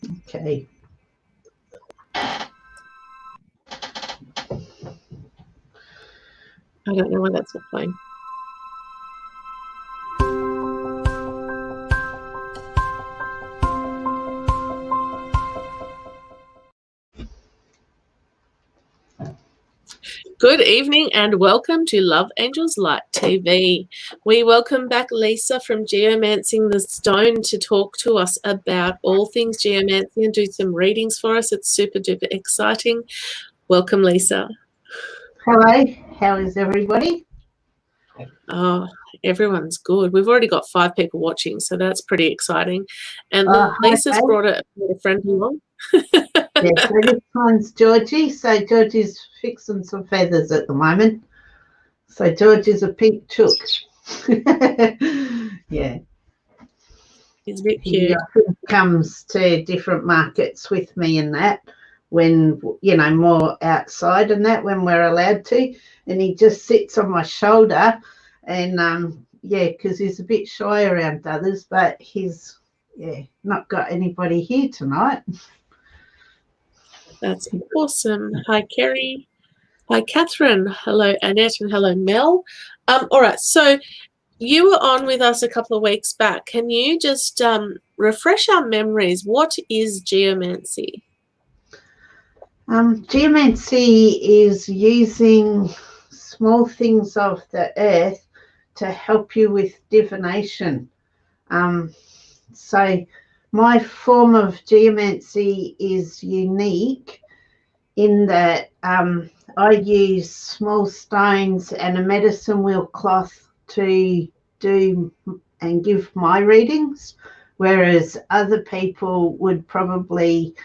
Okay. I don't know why that's not playing. Good evening and welcome to Love Angels Light TV. We welcome back Lisa from Geomancing the Stone to talk to us about all things geomancy and do some readings for us. It's super duper exciting. Welcome, Lisa. Hello, how is everybody? Oh, everyone's good. We've already got 5 people watching, so that's pretty exciting. And Lisa's brought a friend along. Yeah, so this one's Georgie. So Georgie's fixing some feathers at the moment. So Georgie's a pink chook. Yeah. He's a bit cute. He often comes to different markets with me and that when, you know, more outside and that when we're allowed to. And he just sits on my shoulder and, yeah, because he's a bit shy around others, but he's, yeah, not got anybody here tonight. That's awesome. Hi, Kerry. Hi, Catherine. Hello, Annette, and hello, Mel. All right, so you were on with us a couple of weeks back. Can you just refresh our memories? What is geomancy? Geomancy is using small things of the earth to help you with divination. So my form of geomancy is unique in that I use small stones and a medicine wheel cloth to do and give my readings, whereas other people would probably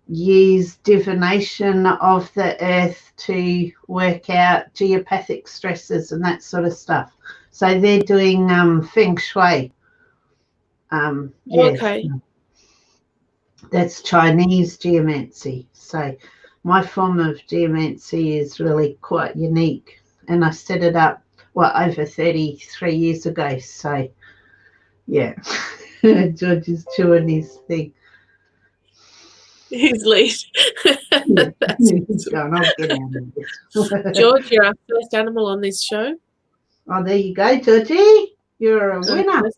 use divination of the earth to work out geopathic stresses and that sort of stuff. So they're doing feng shui. Yes, Okay. that's Chinese geomancy. So my form of geomancy is really quite unique, and I set it up over 33 years ago. So yeah, George is chewing his thing. His lead. He's going, I'll get out of this. George, you're our first animal on this show. Oh, there you go, Georgie. You're a winner.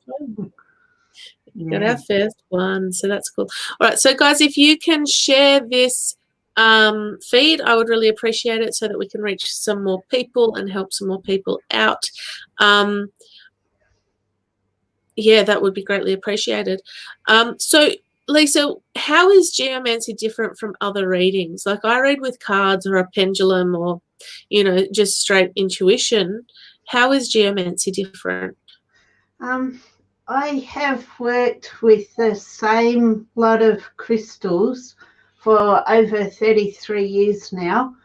Got our first one, so that's cool. All right, so guys, if you can share this feed, I would really appreciate it so that we can reach some more people and help some more people out. Yeah, that would be greatly appreciated. So Lisa, how is geomancy different from other readings? Like I read with cards or a pendulum or, you know, just straight intuition. How is geomancy different? I have worked with the same lot of crystals for over 33 years now.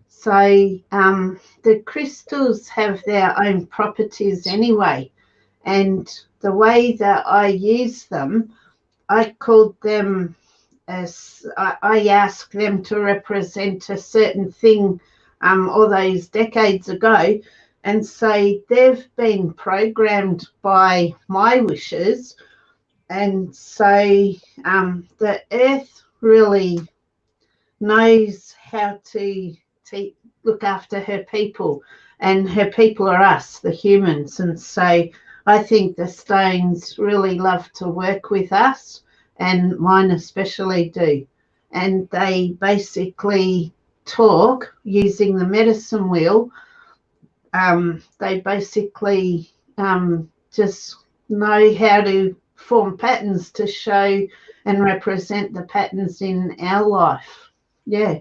So the crystals have their own properties anyway. And the way that I use them, I called them as I asked them to represent a certain thing all those decades ago. And so they've been programmed by my wishes. And so the earth really knows how to look after her people, and her people are us, the humans. And so I think the stones really love to work with us, and mine especially do. And they basically talk using the medicine wheel. They basically just know how to form patterns to show and represent the patterns in our life. Yeah.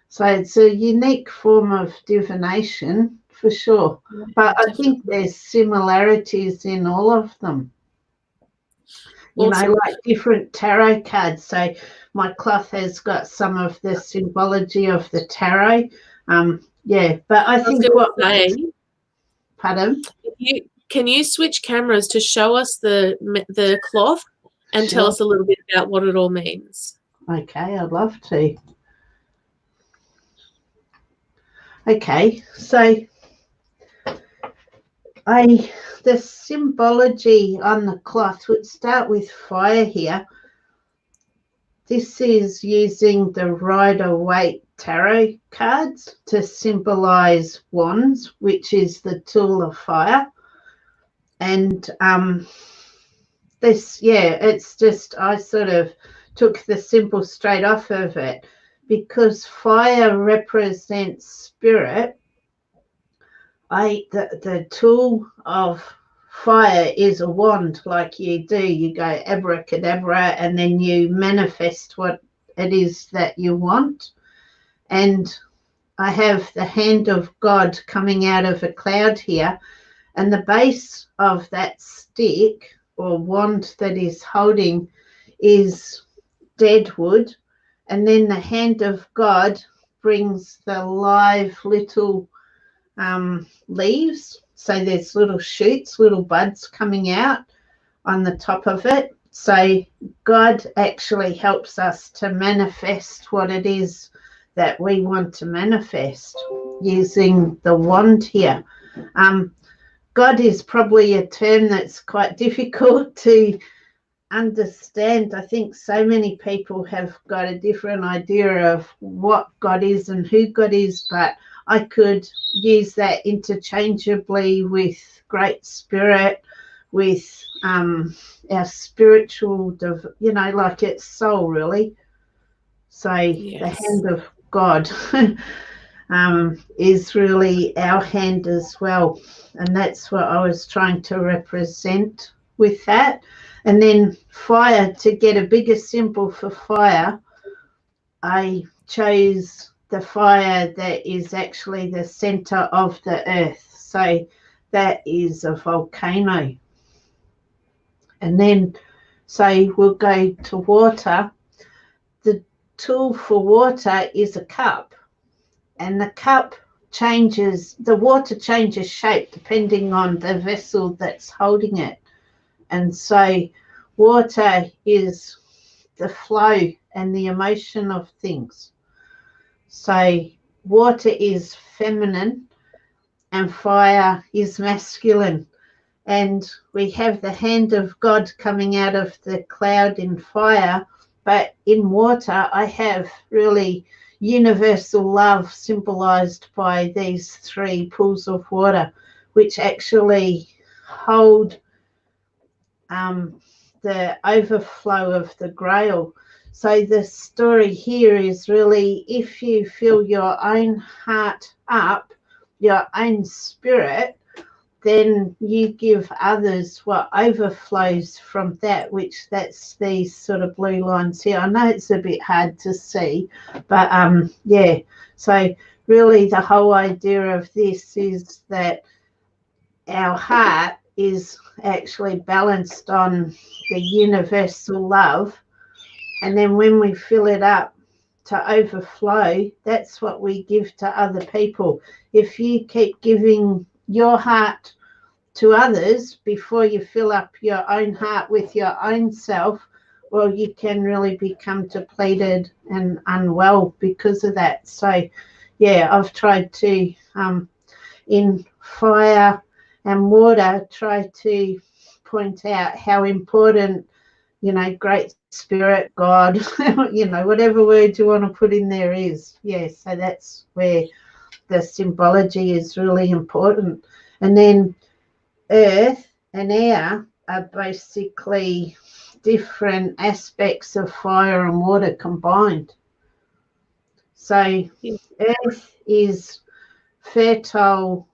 So it's a unique form of divination for sure. But I think there's similarities in all of them. You know, like different tarot cards. So my cloth has got some of the symbology of the tarot. Yeah, but I think pardon? Can you switch cameras to show us the cloth and tell us a little bit about what it all means? Okay, I'd love to. Okay, so the symbology on the cloth would start with fire here. this is using the Rider-Waite tarot cards to symbolize wands, which is the tool of fire. And this, yeah, it's just, I sort of took the symbol straight off of it because fire represents spirit. The tool of fire is a wand, like you do. You go abracadabra and then you manifest what it is that you want. And I have the hand of God coming out of a cloud here, and the base of that stick or wand that is holding is dead wood, and then the hand of God brings the live little leaves. So there's little shoots, little buds coming out on the top of it. So God actually helps us to manifest what it is that we want to manifest using the wand here. God is probably a term that's quite difficult to understand. I think so many people have got a different idea of what God is and who God is, but I could use that interchangeably with Great Spirit, with our spiritual, like it's soul, really. So Yes. The hand of God is really our hand as well. And that's what I was trying to represent with that. And then fire, to get a bigger symbol for fire, I chose the fire that is actually the center of the earth. So that is a volcano. And then, so we'll go to water. The tool for water is a cup. And the cup changes, the water changes shape depending on the vessel that's holding it. And so water is the flow and the emotion of things. So water is feminine and fire is masculine. And we have the hand of God coming out of the cloud in fire, but in water I have really universal love symbolized by these three pools of water, which actually hold the overflow of the grail. So the story here is really, if you fill your own heart up, your own spirit, then you give others what overflows from that, which that's these sort of blue lines here. I know it's a bit hard to see, but yeah. So really the whole idea of this is that our heart is actually balanced on the universal love, and then when we fill it up to overflow, that's what we give to other people. If you keep giving your heart to others before you fill up your own heart with your own self, well, you can really become depleted and unwell because of that. So yeah, I've tried to in fire and water try to point out how important, Great Spirit, God, whatever word you want to put in there is. Yeah, so that's where the symbology is really important. And then earth and air are basically different aspects of fire and water combined. So earth is fertile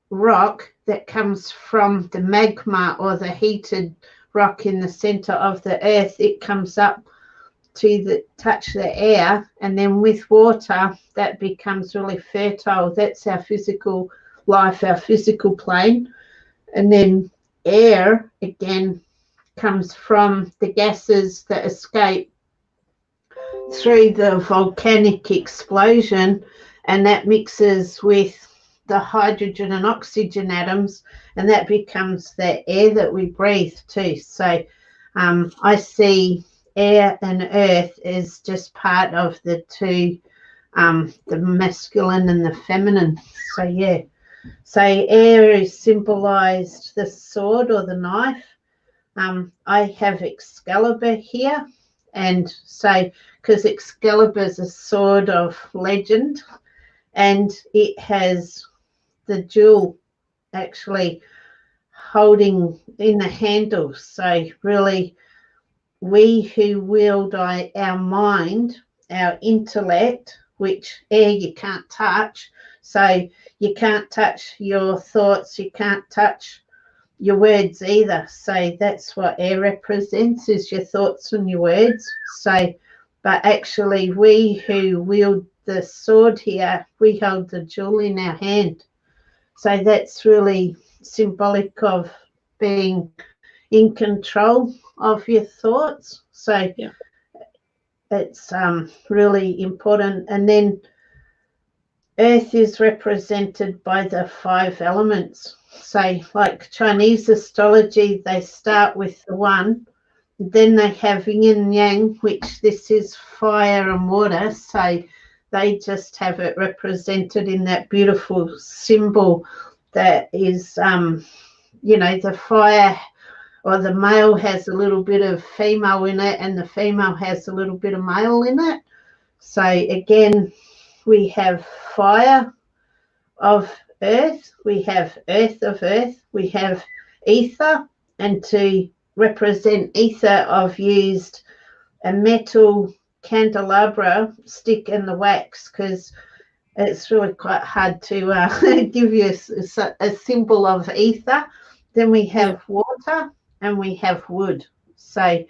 rock that comes from the magma or the heated rock in the center of the earth. It comes up to touch the air, and then with water that becomes really fertile. That's our physical life, our physical plane. And then air again comes from the gases that escape through the volcanic explosion, and that mixes with the hydrogen and oxygen atoms, and that becomes the air that we breathe too. So I see air and earth as just part of the two, the masculine and the feminine. So yeah, so air is symbolized the sword or the knife. I have Excalibur here, And so, because Excalibur's a sword of legend, and it has the jewel actually holding in the handle. So really, we who wield our mind, our intellect, which air you can't touch, so you can't touch your thoughts, you can't touch your words either. So that's what air represents, is your thoughts and your words. So, but actually we who wield the sword here, we hold the jewel in our hand. So that's really symbolic of being in control of your thoughts. So yeah. it's really important. And then Earth is represented by the 5 elements. So like Chinese astrology, they start with the 1, then they have yin and yang, which this is fire and water. So they just have it represented in that beautiful symbol that is, the fire, or the male has a little bit of female in it, and the female has a little bit of male in it. So again, we have fire of earth, we have earth of earth, we have ether, and to represent ether, I've used a metal candelabra stick in the wax, because it's really quite hard to give you a symbol of ether. Then we have water and we have wood. So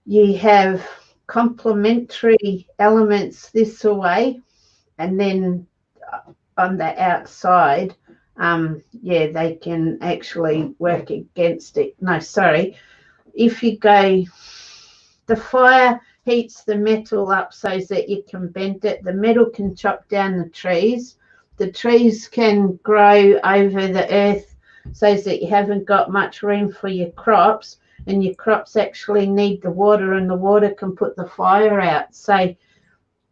you have complementary elements this way, and then on the outside, they can actually work against it. No, sorry. If you go, the fire heats the metal up so that you can bend it. The metal can chop down the trees. The trees can grow over the earth so that you haven't got much room for your crops, and your crops actually need the water, and the water can put the fire out. So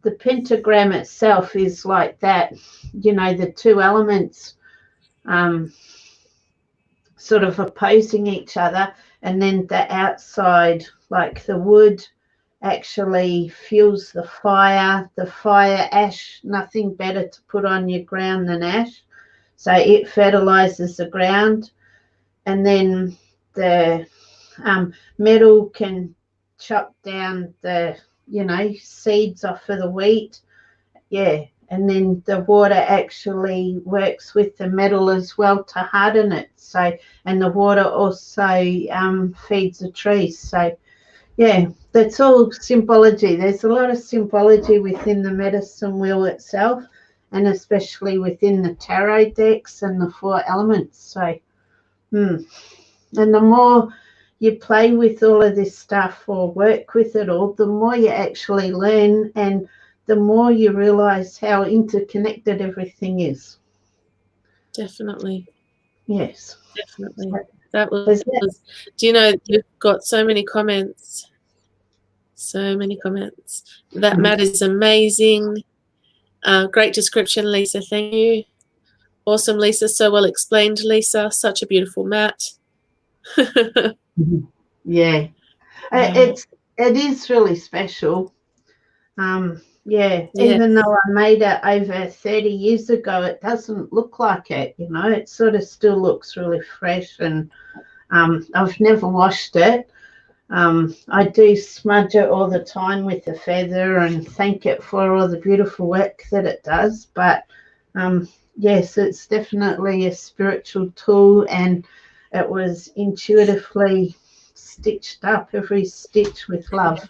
the pentagram itself is like that, the 2 elements sort of opposing each other, and then the outside, like the wood, actually fuels the fire. The fire, ash, nothing better to put on your ground than ash. So it fertilizes the ground, and then the metal can chop down the, seeds off of the wheat. Yeah. And then the water actually works with the metal as well to harden it. So, and the water also feeds the trees. So, yeah, that's all symbology. There's a lot of symbology within the medicine wheel itself, and especially within the tarot decks and the 4 elements. So, and the more you play with all of this stuff or work with it all, the more you actually learn, and the more you realize how interconnected everything is. Definitely. Yes. Definitely. That was do you know, you've got so many comments. So many comments. That mat is amazing. Great description, Lisa. Thank you. Awesome, Lisa. So well explained, Lisa. Such a beautiful mat. Yeah. It is really special. Even though I made it over 30 years ago, it doesn't look like it, it sort of still looks really fresh, and I've never washed it. I do smudge it all the time with a feather and thank it for all the beautiful work that it does. But yes, it's definitely a spiritual tool, and it was intuitively stitched up, every stitch with love.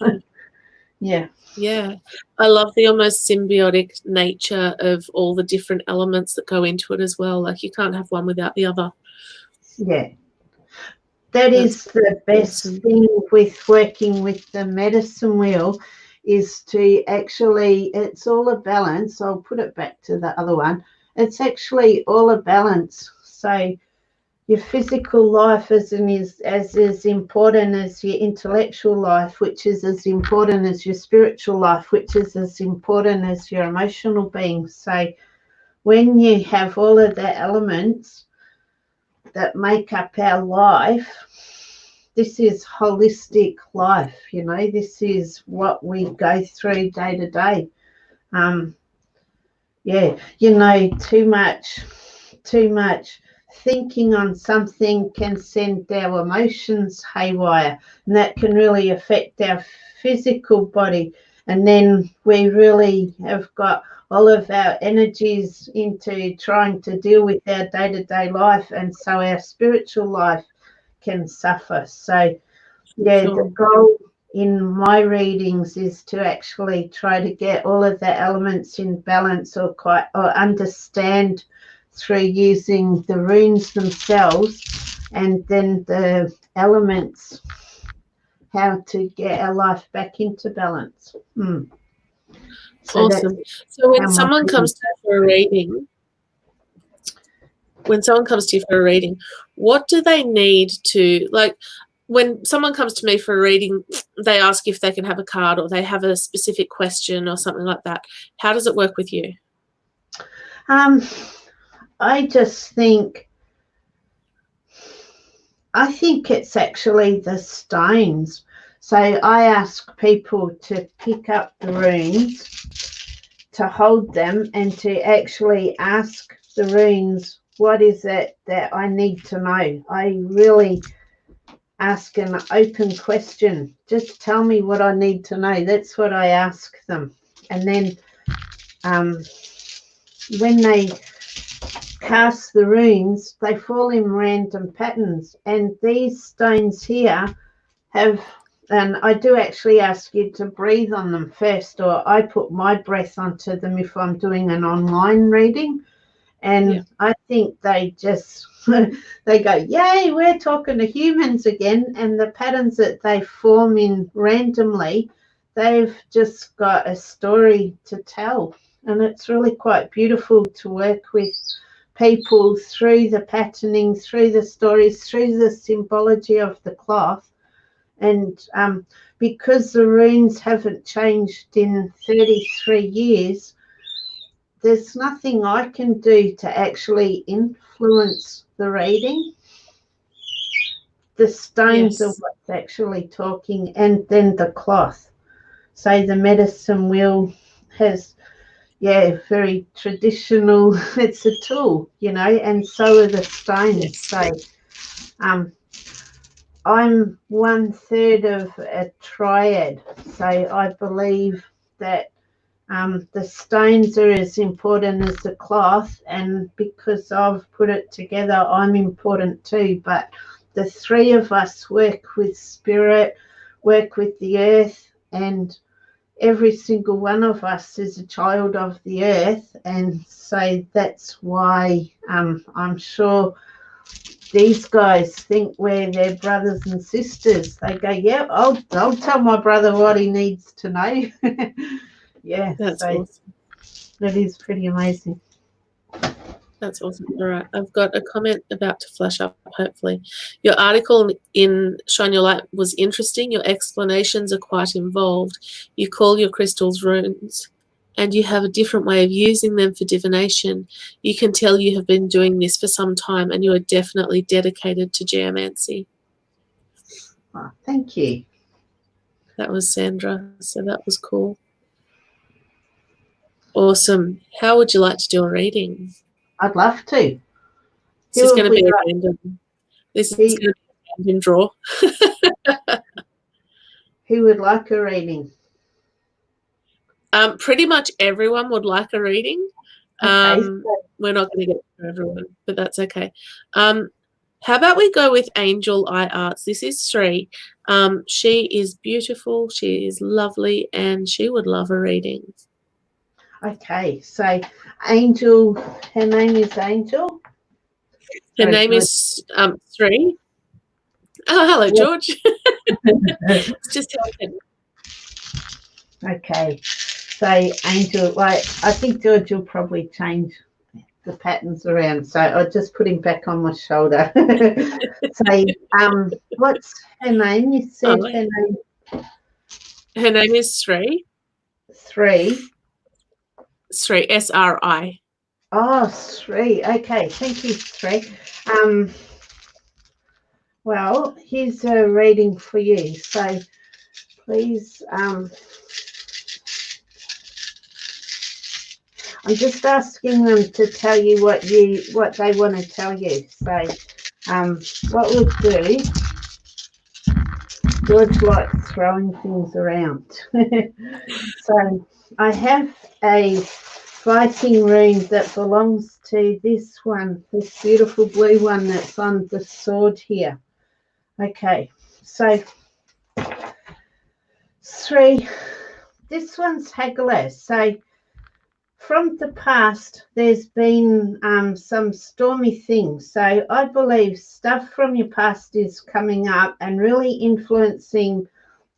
Yeah. Yeah, I love the almost symbiotic nature of all the different elements that go into it as well. Like you can't have one without the other. Yeah. That is the best thing with working with the medicine wheel, is to actually, it's all a balance. I'll put it back to the other one. It's actually all a balance. So your physical life is as important as your intellectual life, which is as important as your spiritual life, which is as important as your emotional being. So when you have all of the elements that make up our life, this is holistic life, you know, this is what we go through day to day. Yeah, you know, too much thinking on something can send our emotions haywire, and that can really affect our physical body. And then we really have got all of our energies into trying to deal with our day-to-day life, and so our spiritual life can suffer. So yeah, the goal in my readings is to actually try to get all of the elements in balance, or understand through using the runes themselves, and then the elements, how to get our life back into balance. So awesome. So when someone comes to you for a reading, what do they need to, like, when someone comes to me for a reading, they ask if they can have a card, or they have a specific question or something like that. How does it work with you? I think it's actually the stones. So I ask people to pick up the runes, to hold them, and to actually ask the runes, what is it that I need to know? I really ask an open question. Just tell me what I need to know. That's what I ask them. And then when they cast the runes, they fall in random patterns. And these stones here have, and I do actually ask you to breathe on them first, or I put my breath onto them if I'm doing an online reading. And I think they just, they go, yay, we're talking to humans again. And the patterns that they form in randomly, they've just got a story to tell. And it's really quite beautiful to work with people through the patterning, through the stories, through the symbology of the cloth. And because the runes haven't changed in 33 years, there's nothing I can do to actually influence the reading. The stones are what's actually talking, and then the cloth. So the medicine wheel has, very traditional, it's a tool, you know, and so are the stones. So I'm 1/3 of a triad. So I believe that the stones are as important as the cloth, and because I've put it together, I'm important too. But the three of us work with spirit, work with the earth, and every single one of us is a child of the earth. And so that's why I'm sure these guys think we're their brothers and sisters. They go, yeah, I'll tell my brother what he needs to know. Yeah, that's awesome. That is pretty amazing. That's awesome. All right, I've got a comment about to flash up, hopefully. Your article in Shine Your Light was interesting. Your explanations are quite involved. You call your crystals runes, and you have a different way of using them for divination. You can tell you have been doing this for some time, and you are definitely dedicated to geomancy. Oh, thank you. That was Sandra, so that was cool. Awesome. How would you like to do a reading? I'd love to. This is going to be a random. This is going to be a random draw. Who would like a reading? Pretty much everyone would like a reading. Okay. We're not going to get to everyone, but that's okay. How about we go with Angel Eye Arts? This is Sri. She is beautiful. She is lovely, and she would love a reading. Okay, so Angel, her name is Angel. Her name is Sri. Oh, hello, George. It's just helping. Okay, so Angel, I think George will probably change the patterns around, so I'll just put him back on my shoulder. So, what's her name? You said her name. Her name is Sri. Sri, S-R-I. Oh, Sri. Okay, thank you, Sri. Well, here's a reading for you. So please, I'm just asking them to tell you what they want to tell you. So what we'll do, George likes throwing things around. So I have a fighting rune that belongs to this one, this beautiful blue one that's on the sword here. Okay, so 3, this one's Haggler. So from the past, there's been some stormy things. So I believe stuff from your past is coming up and really influencing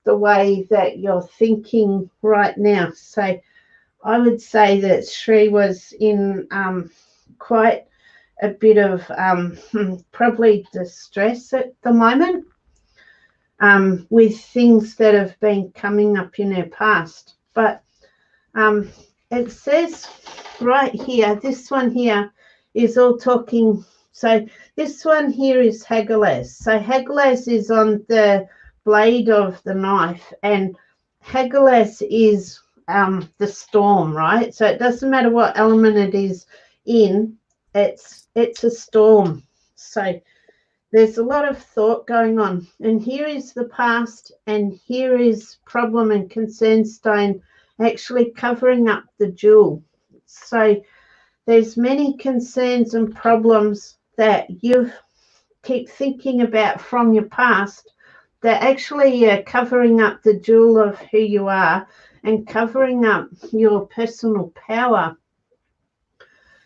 the way that you're thinking right now. So I would say that Shri was in quite a bit of probably distress at the moment with things that have been coming up in her past. But it says right here, this one here is all talking. So this one here is Haggles. So Haggles is on the blade of the knife, and Haggles is the storm, right? So it doesn't matter what element it is in, it's a storm. So there's a lot of thought going on, and here is the past, and here is problem and concern stone actually covering up the jewel. So there's many concerns and problems that you keep thinking about from your past that actually are covering up the jewel of who you are and covering up your personal power.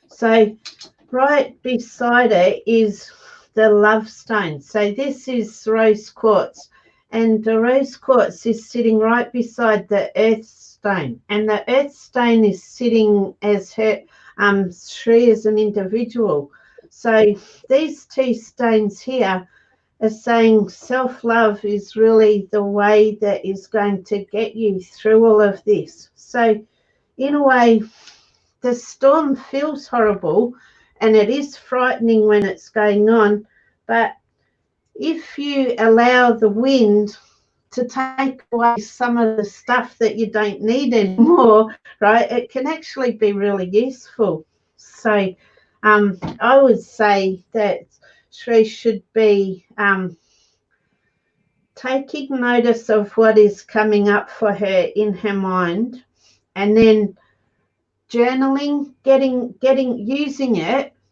So right beside it is the love stone. So this is rose quartz, and the rose quartz is sitting right beside the earth stone, and the earth stone is sitting as her Shri as an individual. So these two stones here are saying self-love is really the way that is going to get you through all of this. So in a way, the storm feels horrible and it is frightening when it's going on, but if you allow the wind to take away some of the stuff that you don't need anymore, right, it can actually be really useful. So I would say that Shri should be taking notice of what is coming up for her in her mind, and then journaling,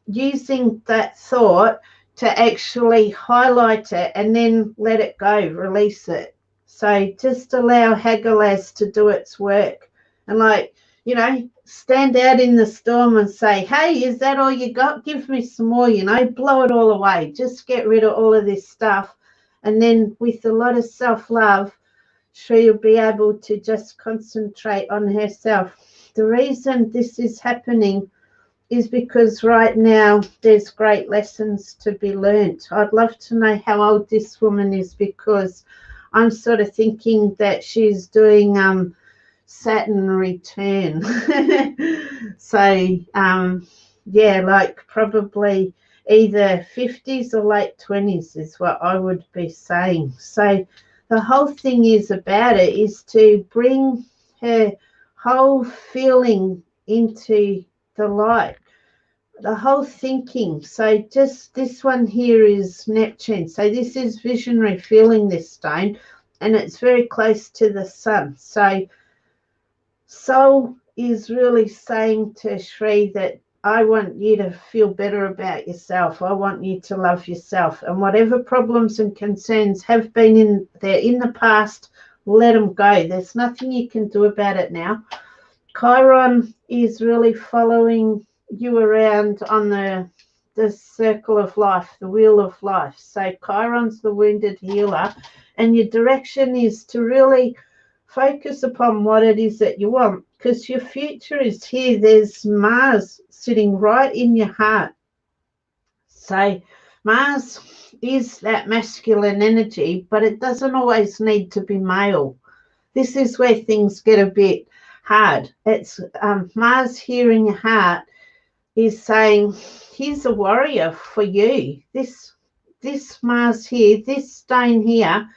using that thought to actually highlight it and then let it go, release it. So just allow Haggles to do its work, and stand out in the storm and say, hey, is that all you got? Give me some more, blow it all away. Just get rid of all of this stuff. And then with a lot of self-love, she'll be able to just concentrate on herself. The reason this is happening is because right now there's great lessons to be learnt. I'd love to know how old this woman is, because I'm sort of thinking that she's doing Saturn return. So yeah, like probably either 50s or late 20s is what I would be saying. So the whole thing is about it is to bring her whole feeling into the light, the whole thinking. So just this one here is Neptune. So this is visionary feeling, this stone, and it's very close to the sun. So soul is really saying to Shri that I want you to feel better about yourself. I want you to love yourself, and whatever problems and concerns have been in the past, let them go. There's nothing you can do about it now. Chiron is really following you around on the circle of life, the wheel of life. So Chiron's the wounded healer, and your direction is to really focus upon what it is that you want, because your future is here. There's Mars sitting right in your heart. So Mars is that masculine energy, but it doesn't always need to be male. This is where things get a bit hard. It's Mars here in your heart is saying, here's a warrior for you. This this Mars here, this stone here,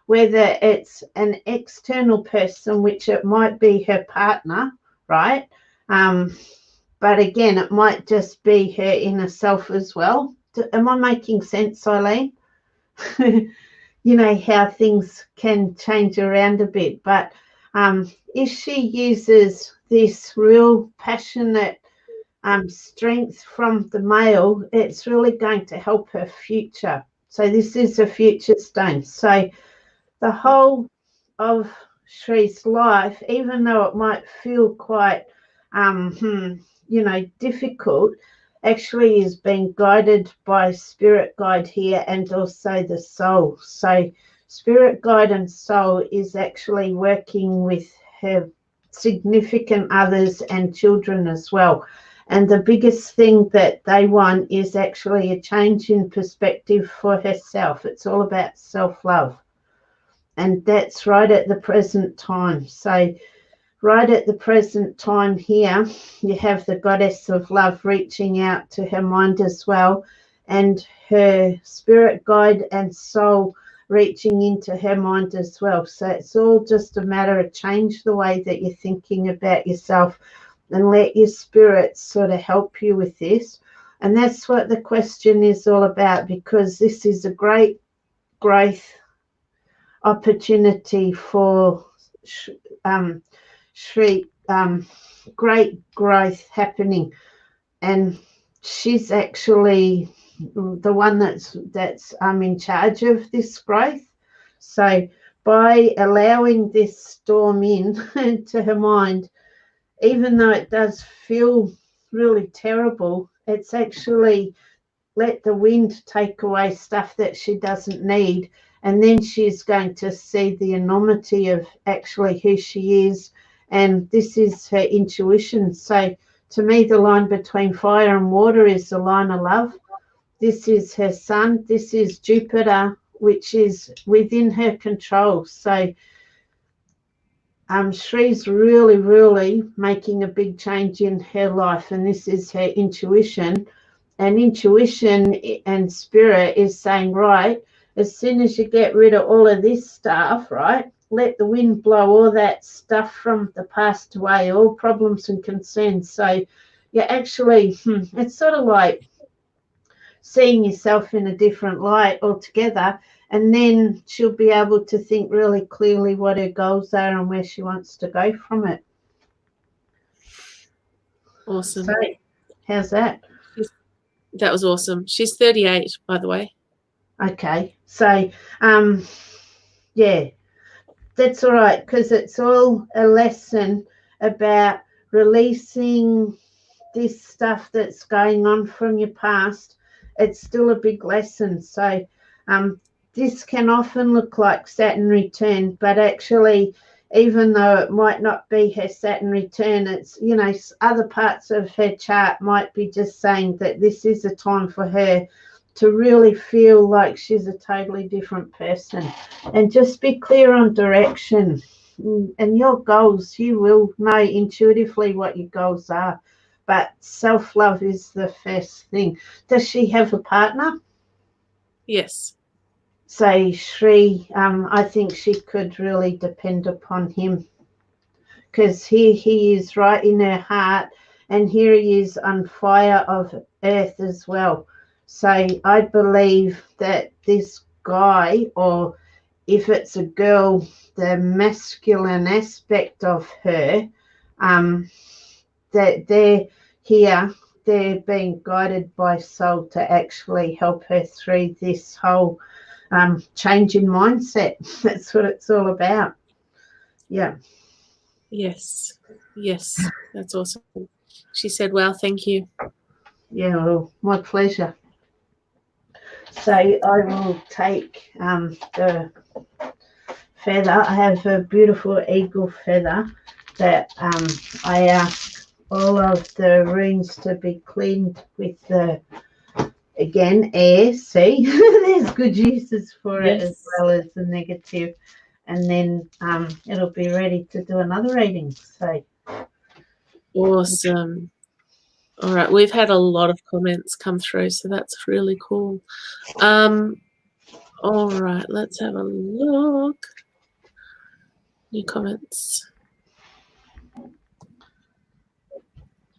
whether it's an external person, which it might be her partner, right? But again, it might just be her inner self as well. Am I making sense, Eileen? You know how things can change around a bit, but if she uses this real passionate strength from the male, it's really going to help her future. So this is a future stone. So the whole of Shree's life, even though it might feel quite difficult, actually is being guided by spirit guide here and also the soul. So spirit guide and soul is actually working with her significant others and children as well. And the biggest thing that they want is actually a change in perspective for herself. It's all about self-love. And that's right at the present time. So right at the present time here, you have the goddess of love reaching out to her mind as well, and her spirit guide and soul reaching into her mind as well. So it's all just a matter of change the way that you're thinking about yourself and let your spirit sort of help you with this. And that's what the question is all about, because this is a great growth opportunity for Shri, great growth happening, and she's actually the one that's in charge of this growth. So by allowing this storm in to her mind, even though it does feel really terrible, it's actually let the wind take away stuff that she doesn't need, and then she's going to see the enormity of actually who she is. And this is her intuition. So to me, the line between fire and water is the line of love. This is her sun. This is Jupiter, which is within her control. So Shree's really, really making a big change in her life, and this is her intuition. And intuition and spirit is saying, right, as soon as you get rid of all of this stuff, right, let the wind blow all that stuff from the past away, all problems and concerns. So you actually, it's sort of like seeing yourself in a different light altogether, and then she'll be able to think really clearly what her goals are and where she wants to go from it. Awesome. So how's that? That was awesome. She's 38, by the way. Okay. So, yeah, that's all right, because it's all a lesson about releasing this stuff that's going on from your past. It's still a big lesson. So this can often look like Saturn return, but actually, even though it might not be her Saturn return, it's, you know, other parts of her chart might be just saying that this is a time for her to really feel like she's a totally different person, and just be clear on direction and your goals. You will know intuitively what your goals are, but self-love is the first thing. Does she have a partner? Yes. So Shri, I think she could really depend upon him, because here he is right in her heart, and here he is on fire of earth as well. So I believe that this guy, or if it's a girl, the masculine aspect of her, that they're here, they're being guided by soul to actually help her through this whole change in mindset. That's what it's all about. Yeah. Yes. Yes. That's awesome. She said, well, thank you. Yeah, well, my pleasure. So I will take the feather. I have a beautiful eagle feather that I ask all of the runes to be cleaned with the, again, air. See, there's good uses for it as well as the negative. And then it'll be ready to do another reading. So awesome. All right, we've had a lot of comments come through, so that's really cool. All right, let's have a look. New comments.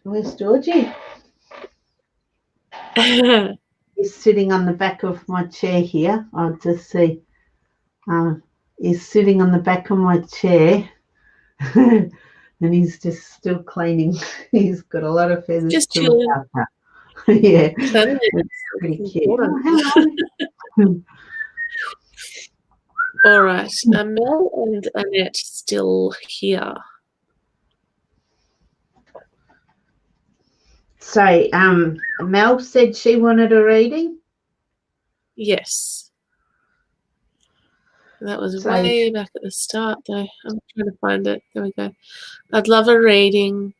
Where's Georgie? He's sitting on the back of my chair here. I'll just see. He's sitting on the back of my chair. And he's just still cleaning. He's got a lot of feathers Just to chilling. look after. Yeah, It's pretty cute. important. Oh, hello. All right, Mel and Annette still here. So, Mel said she wanted a reading. Yes. That was way back at the start, though. I'm trying to find it. There we go. I'd love a reading.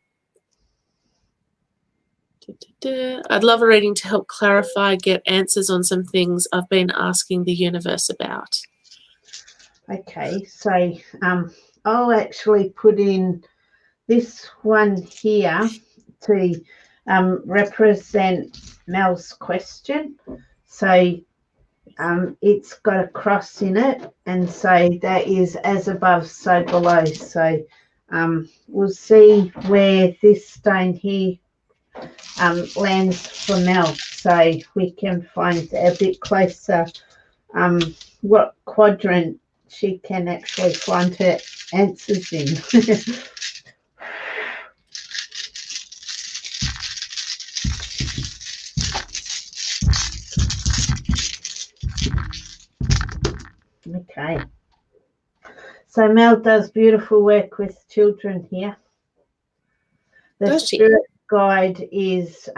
I'd love a reading to help clarify, get answers on some things I've been asking the universe about. Okay, so I'll actually put in this one here to represent Mel's question. So it's got a cross in it, and so that is as above, so below. So we'll see where this stone here lands for Mel, so we can find a bit closer what quadrant she can actually find her answers in. Okay, so Mel does beautiful work with children here. The spirit guide is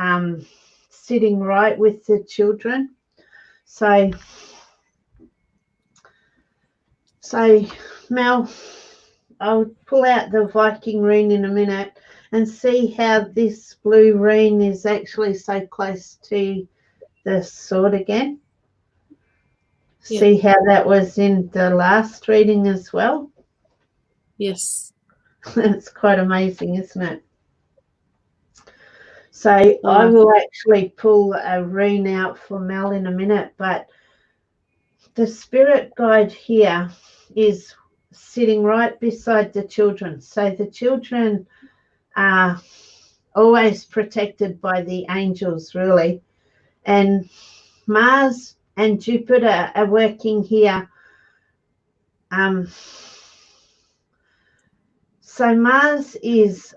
sitting right with the children. So Mel, I'll pull out the Viking rune in a minute and see how this blue rune is actually so close to the sword again. Yeah. See how that was in the last reading as well? Yes. That's quite amazing, isn't it? So I will actually pull a rune out for Mel in a minute, but the spirit guide here is sitting right beside the children. So the children are always protected by the angels, really. And Mars and Jupiter are working here. So Mars is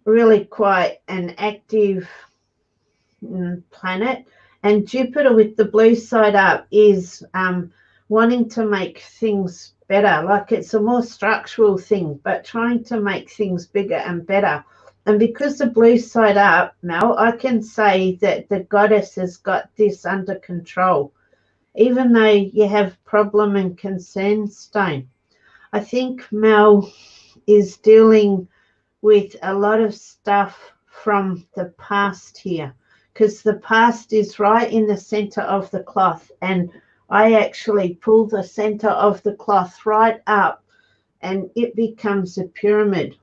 really quite an active planet, and Jupiter with the blue side up is wanting to make things better, like it's a more structural thing, but trying to make things bigger and better. And because the blue side up, Mel, I can say that the goddess has got this under control, even though you have problem and concern stone. I think Mel is dealing with a lot of stuff from the past here, because the past is right in the center of the cloth, and I actually pull the center of the cloth right up and it becomes a pyramid.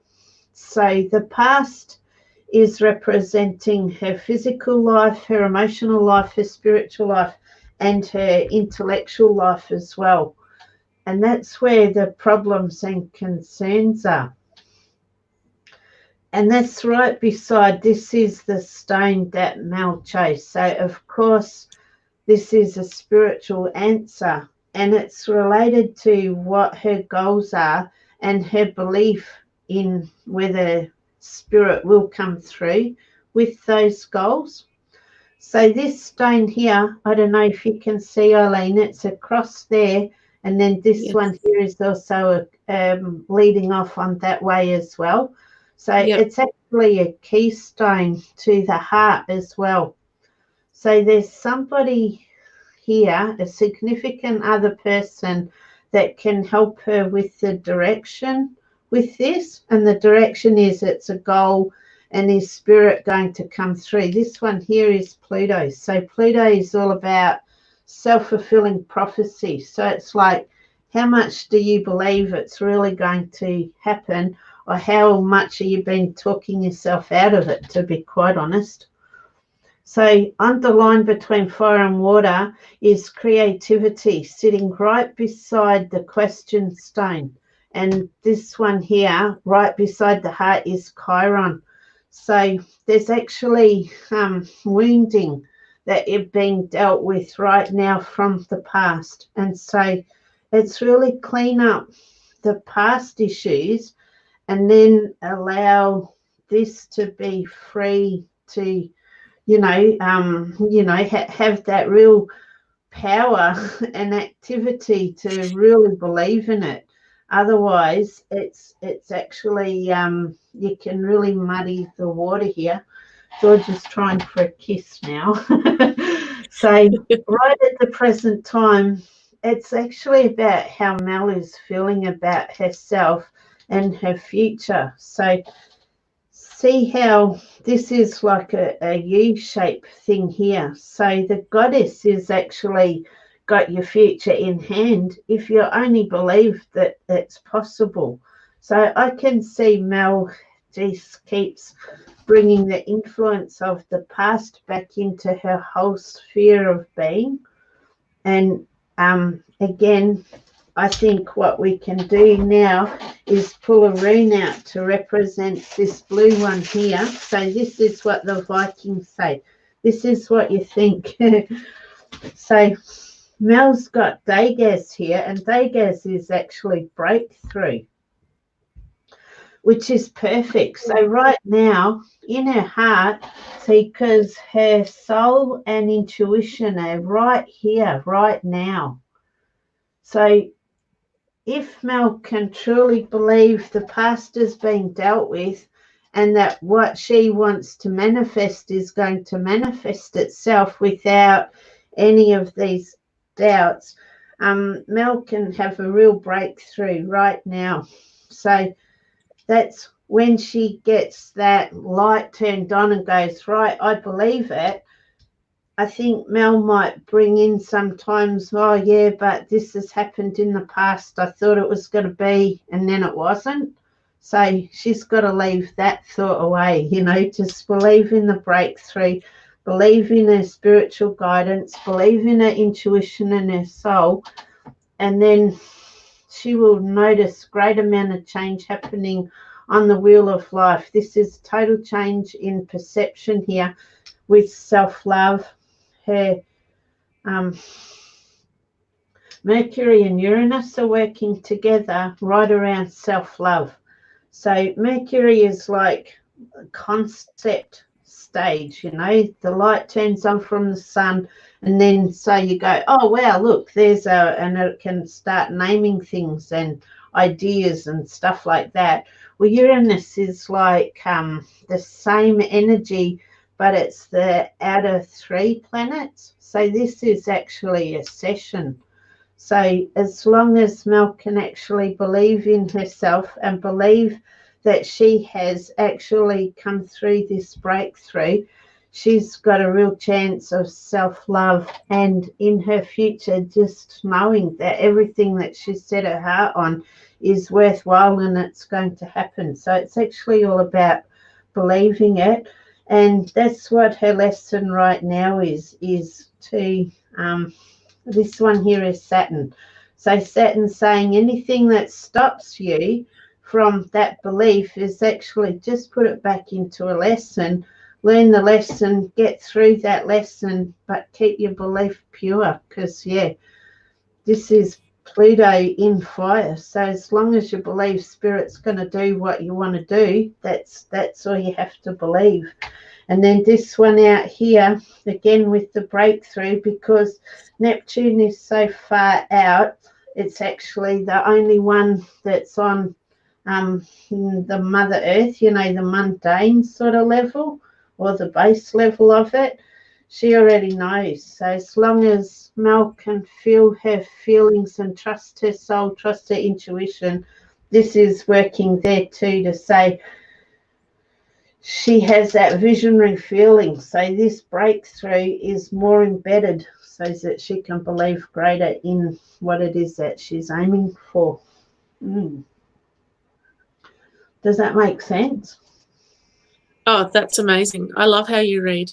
So the past is representing her physical life, her emotional life, her spiritual life, and her intellectual life as well. And that's where the problems and concerns are. And that's right beside, this is the stone that Mel chose. So, of course, this is a spiritual answer, and it's related to what her goals are and her belief in whether spirit will come through with those goals. So this stone here, I don't know if you can see, Eileen, it's a cross there, and then this one here is also leading off on that way as well. So it's actually a keystone to the heart as well. So there's somebody here, a significant other person, that can help her with the direction with this. And the direction is it's a goal, and is spirit going to come through. This one here is Pluto. So Pluto is all about self-fulfilling prophecy. So it's like, how much do you believe it's really going to happen, or how much have you been talking yourself out of it, to be quite honest. So underlined between fire and water is creativity, sitting right beside the question stone. And this one here, right beside the heart, is Chiron. So there's actually wounding that you're being dealt with right now from the past. And so it's really clean up the past issues and then allow this to be free to have that real power and activity to really believe in it. Otherwise, it's actually you can really muddy the water here. George is trying for a kiss now. So right at the present time, it's actually about how Mel is feeling about herself and her future. So see how this is like a U-shaped thing here. So the goddess is actually got your future in hand if you only believe that it's possible. So I can see Mel just keeps bringing the influence of the past back into her whole sphere of being. And again, I think what we can do now is pull a rune out to represent this blue one here. So this is what the Vikings say. This is what you think. So Mel's got Dagaz here, and Dagaz is actually breakthrough, which is perfect. So right now, in her heart, see, because her soul and intuition are right here, right now. So if Mel can truly believe the past is being dealt with and that what she wants to manifest is going to manifest itself without any of these doubts, Mel can have a real breakthrough right now. So that's when she gets that light turned on and goes, right, I believe it. I think Mel might bring in sometimes, oh yeah, but this has happened in the past. I thought it was going to be, and then it wasn't. So she's got to leave that thought away, just believe in the breakthrough, believe in her spiritual guidance, believe in her intuition and her soul, and then she will notice great amount of change happening on the wheel of life. This is total change in perception here with self-love. Her Mercury and Uranus are working together right around self-love. So Mercury is like a concept stage, the light turns on from the sun, and then so you go, oh wow, look, and it can start naming things and ideas and stuff like that. Well, Uranus is like the same energy, but it's the outer 3 planets. So this is actually a session. So as long as Mel can actually believe in herself and believe that she has actually come through this breakthrough, she's got a real chance of self-love and in her future just knowing that everything that she's set her heart on is worthwhile and it's going to happen. So it's actually all about believing it. And that's what her lesson right now is to, this one here is Saturn. So Saturn's saying anything that stops you from that belief is actually just put it back into a lesson, learn the lesson, get through that lesson, but keep your belief pure because, yeah, this is Pluto in fire. So as long as you believe Spirit's going to do what you want to do, that's all you have to believe. And then this one out here, again with the breakthrough, because Neptune is so far out, it's actually the only one that's on the Mother Earth, the mundane sort of level or the base level of it. She already knows. So as long as Mel can feel her feelings and trust her soul, trust her intuition, this is working there too to say, she has that visionary feeling. So this breakthrough is more embedded so that she can believe greater in what it is that she's aiming for. Does that make sense? Oh, that's amazing. I love how you read.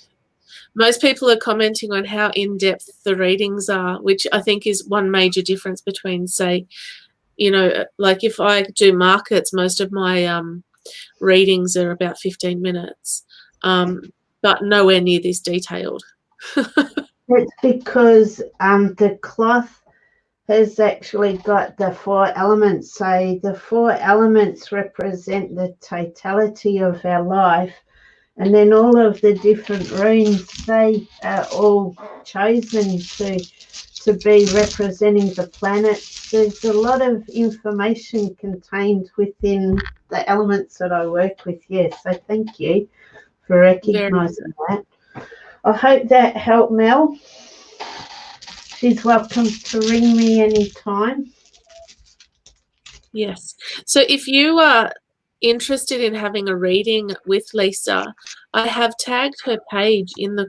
Most people are commenting on how in-depth the readings are, which I think is one major difference between, say, you know, like if I do markets, most of my readings are about 15 minutes, but nowhere near this detailed. It's because the cloth has actually got the 4 elements. So the 4 elements represent the totality of our life. And then all of the different runes, they are all chosen to be representing the planets. There's a lot of information contained within the elements that I work with. Yes, so thank you for recognising that. I hope that helped Mel. She's welcome to ring me anytime. Yes. So if you are interested in having a reading with Lisa, I have tagged her page in the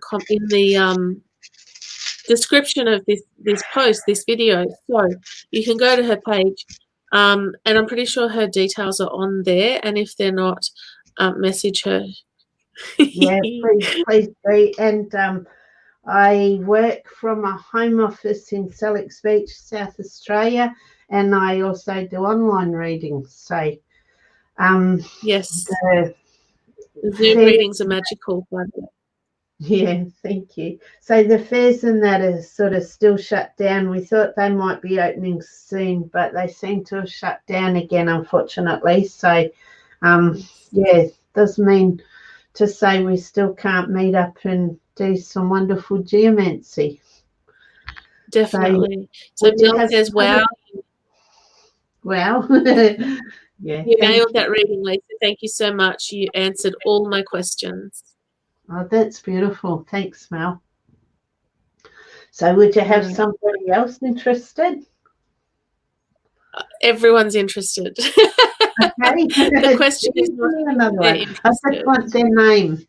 description of this post, this video. So you can go to her page, and I'm pretty sure her details are on there. And if they're not, message her. Yeah, please do. And I work from a home office in Sellex Beach, South Australia, and I also do online readings. So, yes, the Zoom readings are magical, by the way. Yeah, thank you. So the fairs and that is sort of still shut down. We thought they might be opening soon, but they seem to have shut down again, unfortunately. So, yeah, does mean to say we still can't meet up and do some wonderful geomancy. Definitely. So Mel says, wow. Wow. Yeah. You nailed that reading, Lisa. Thank you so much. You answered all my questions. Oh, that's beautiful. Thanks, Mel. So would you have somebody else interested? Everyone's interested. Okay. The question is another one. I just want their name.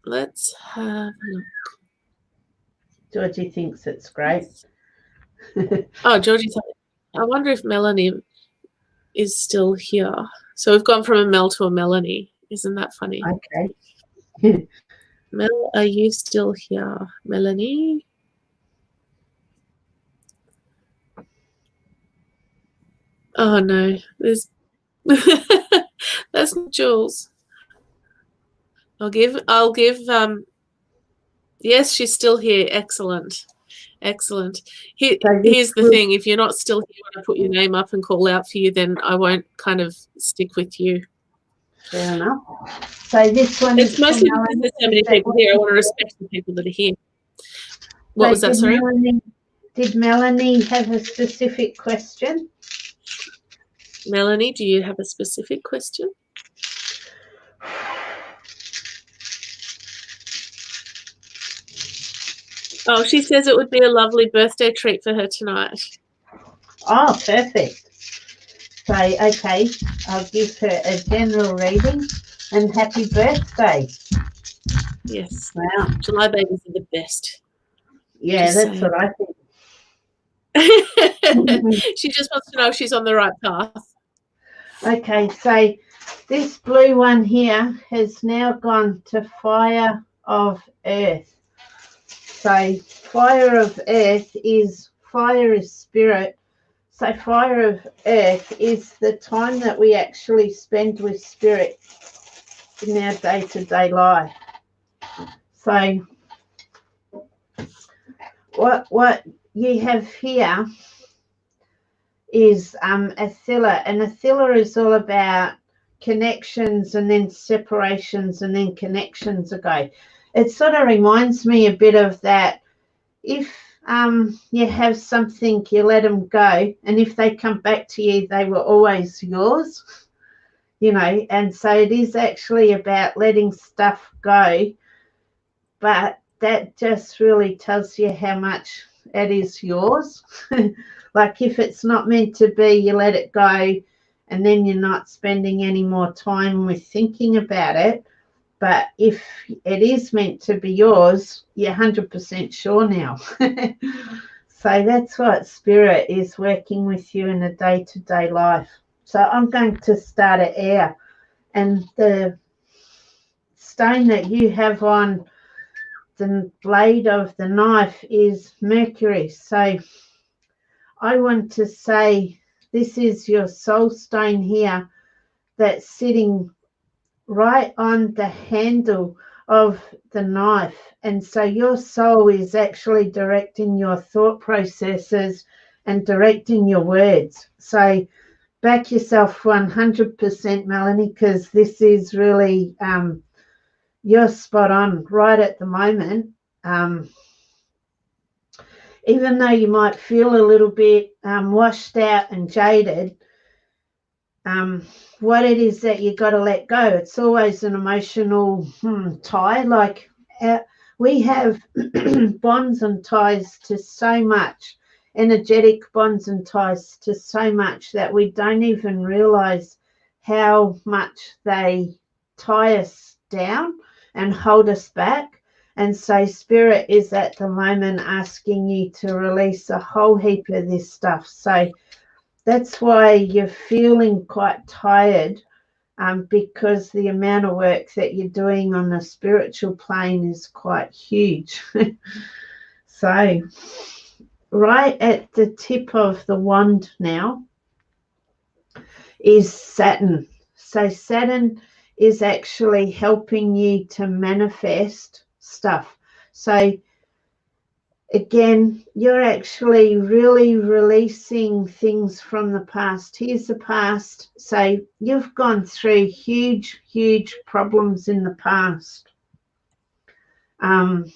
Let's have a look. Georgie thinks it's great. Oh, Georgie, I wonder if Melanie is still here. So we've gone from a Mel to a Melanie. Isn't that funny? Okay. Mel, are you still here? Melanie? Oh no, there's that's not Jules. I'll give yes, she's still here. Excellent. Here's the thing, if you're not still here when I put your name up and call out for you, then I won't kind of stick with you. Fair enough. So this one is mostly because there's so many people here. I want to respect the people that are here. What was that, sorry? Did Melanie have a specific question? Melanie, do you have a specific question? Oh, she says it would be a lovely birthday treat for her tonight. Oh, perfect. So, okay, I'll give her a general reading and happy birthday. Yes. Wow. July babies are the best. Yeah, just that's saying. What I think. She just wants to know if she's on the right path. Okay, so this blue one here has now gone to Fire of Earth. So Fire of Earth is spirit. So Fire of Earth is the time that we actually spend with spirit in our day-to-day life. So what you have here is Athila, and Athila is all about connections and then separations and then connections ago. It sort of reminds me a bit of that. If you have something, you let them go, and if they come back to you, they were always yours, you know. And so it is actually about letting stuff go, but that just really tells you how much it is yours. Like if it's not meant to be, you let it go, and then you're not spending any more time with thinking about it. But if it is meant to be yours, you're 100% sure now. So that's what spirit is working with you in a day-to-day life. So I'm going to start at air, and the stone that you have on the blade of the knife is Mercury. So I want to say this is your soul stone here that's sitting right on the handle of the knife. And so your soul is actually directing your thought processes and directing your words. So back yourself 100%, Melanie, because this is really, you're spot on right at the moment. Even though you might feel a little bit washed out and jaded, what it is that you got to let go. It's always an emotional tie. Like we have bonds and ties to so much, energetic bonds and ties to so much that we don't even realize how much they tie us down and hold us back. And so spirit is at the moment asking you to release a whole heap of this stuff. So that's why you're feeling quite tired, because the amount of work that you're doing on the spiritual plane is quite huge. So right at the tip of the wand now is Saturn. So Saturn is actually helping you to manifest stuff. So again, you're actually really releasing things from the past. Here's the past. So you've gone through huge, huge problems in the past. But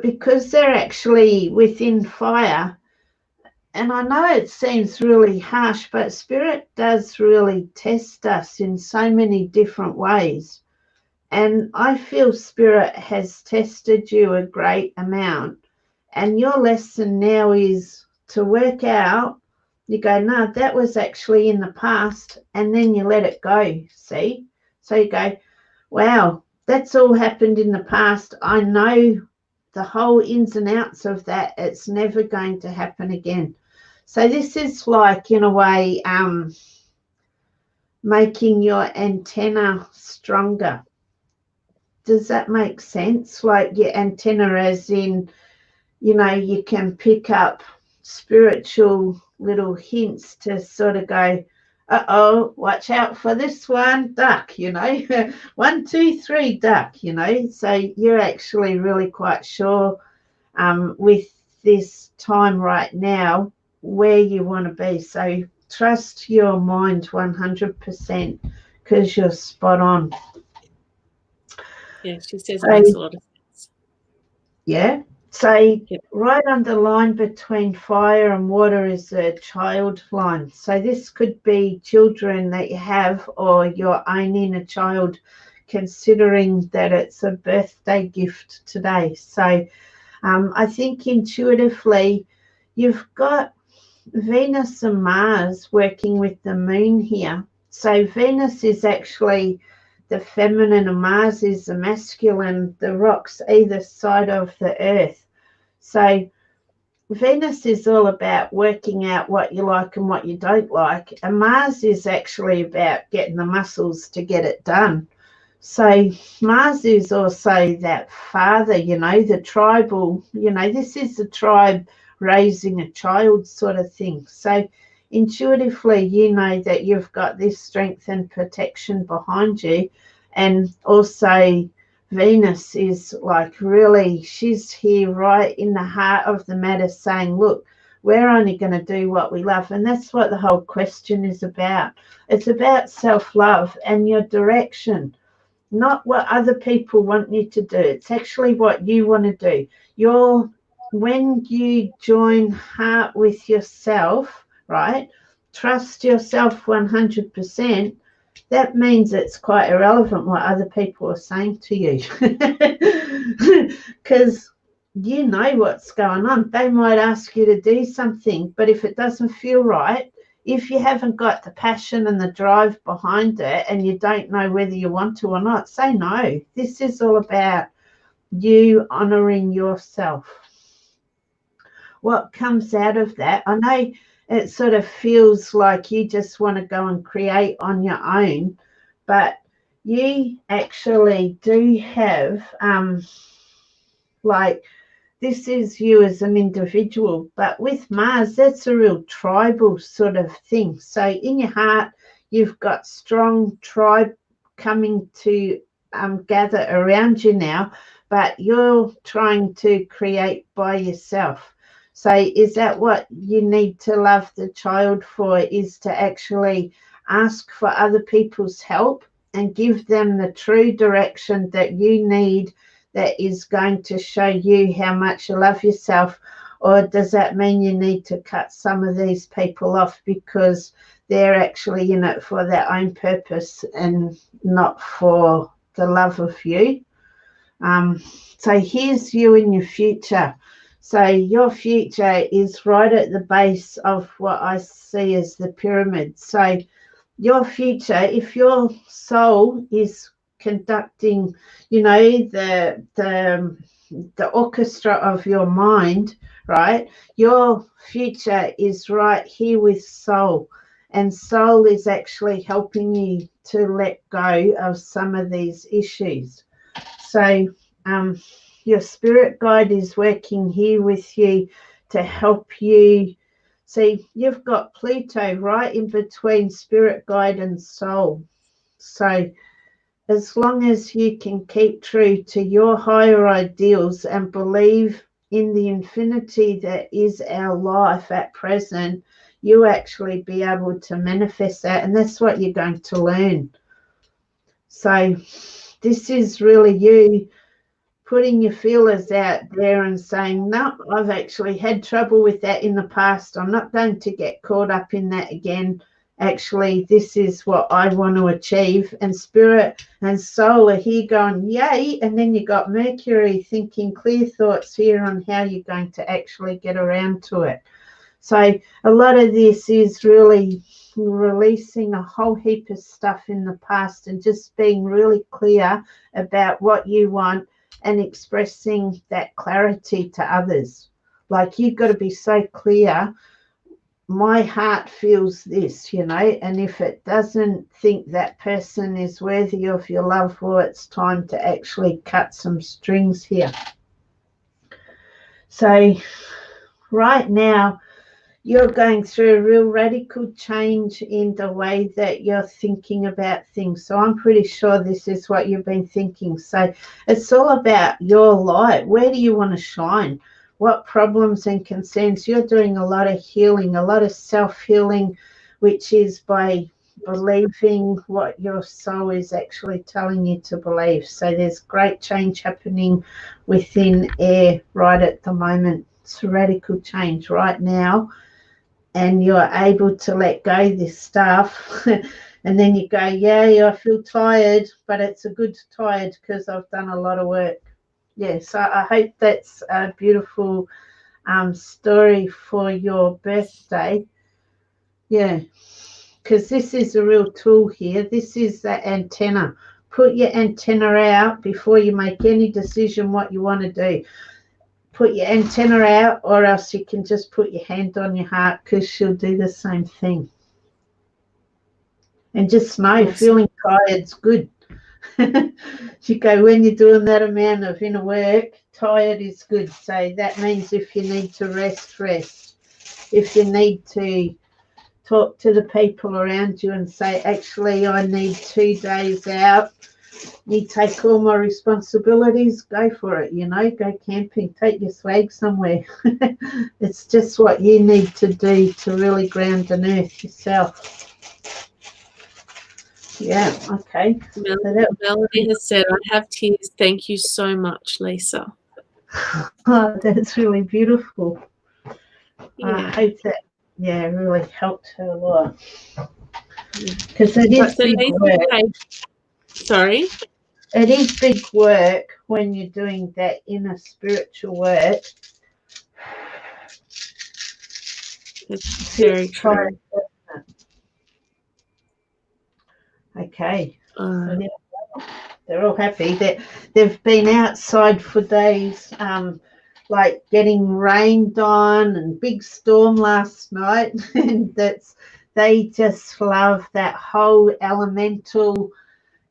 because they're actually within fire, and I know it seems really harsh, but spirit does really test us in so many different ways. And I feel spirit has tested you a great amount. And your lesson now is to work out, you go, no, that was actually in the past, and then you let it go, see? So you go, wow, that's all happened in the past. I know the whole ins and outs of that. It's never going to happen again. So this is like, in a way, making your antenna stronger. Does that make sense? Like your antenna as in, you can pick up spiritual little hints to sort of go, uh-oh, watch out for this one, duck, 1, 2, 3, duck, So you're actually really quite sure with this time right now where you want to be. So trust your mind 100% because you're spot on. Yeah, she says it makes a lot of sense. Yeah. So right on the line between fire and water is a child line. So this could be children that you have, or you're owning a child, considering that it's a birthday gift today. So I think intuitively you've got Venus and Mars working with the moon here. So Venus is actually the feminine and Mars is the masculine, the rocks either side of the earth. So Venus is all about working out what you like and what you don't like. And Mars is actually about getting the muscles to get it done. So Mars is also that father, the tribal, this is the tribe raising a child sort of thing. So intuitively, you know that you've got this strength and protection behind you. And also Venus is like really, she's here right in the heart of the matter saying, look, we're only going to do what we love. And that's what the whole question is about. It's about self-love and your direction, not what other people want you to do. It's actually what you want to do. When you join heart with yourself, right, trust yourself 100%, that means it's quite irrelevant what other people are saying to you because you know what's going on. They might ask you to do something, but if it doesn't feel right, if you haven't got the passion and the drive behind it and you don't know whether you want to or not, say no. This is all about you honoring yourself. what comes out of that, I know it sort of feels like you just want to go and create on your own, but you actually do have, like, this is you as an individual, but with Mars, that's a real tribal sort of thing. So in your heart, you've got strong tribe coming to gather around you now, but you're trying to create by yourself. So is that what you need to love the child for, is to actually ask for other people's help and give them the true direction that you need, that is going to show you how much you love yourself? Or does that mean you need to cut some of these people off because they're actually in it for their own purpose and not for the love of you? So here's you in your future. So your future is right at the base of what I see as the pyramid. So your future, if your soul is conducting, you know, the orchestra of your mind, right? Your future is right here with soul, and soul is actually helping you to let go of some of these issues. So your spirit guide is working here with you to help you. See, you've got Pluto right in between spirit guide and soul. So as long as you can keep true to your higher ideals and believe in the infinity that is our life at present, you actually be able to manifest that, and that's what you're going to learn. So this is really you putting your feelers out there and saying, no, I've actually had trouble with that in the past. I'm not going to get caught up in that again. Actually, this is what I want to achieve. And spirit and soul are here going, yay. And then you got Mercury thinking clear thoughts here on how you're going to actually get around to it. So a lot of this is really releasing a whole heap of stuff in the past and just being really clear about what you want and expressing that clarity to others. Like, you've got to be so clear. My heart feels this, you know, and if it doesn't think that person is worthy of your love, well, it's time to actually cut some strings here. So right now, you're going through a real radical change in the way that you're thinking about things. So I'm pretty sure this is what you've been thinking. So it's all about your light. Where do you want to shine? What problems and concerns? You're doing a lot of healing, a lot of self-healing, which is by believing what your soul is actually telling you to believe. So there's great change happening within air right at the moment. It's a radical change right now. And you're able to let go this stuff. And then you go, yeah, I feel tired, but it's a good tired because I've done a lot of work. Yeah, so I hope that's a beautiful story for your birthday. Yeah, because this is a real tool here. This is the antenna. Put your antenna out before you make any decision what you want to do. Put your antenna out, or else you can just put your hand on your heart, because she'll do the same thing. And just know, awesome. Feeling tired's good. You go, when you're doing that amount of inner work, tired is good. So that means if you need to rest, rest. If you need to talk to the people around you and say, actually, I need 2 days out, you take all my responsibilities, go for it, you know, go camping, take your swag somewhere. It's just what you need to do to really ground and earth yourself. Yeah, okay. Melody has said, I have tears. Thank you so much, Lisa. Oh, that's really beautiful. Yeah. I hope that, really helped her a lot. Because it is big work. Sorry? It is big work when you're doing that inner spiritual work. It's very true. Okay. So they're all happy. They've been outside for days like getting rained on and big storm last night. And they just love that whole elemental,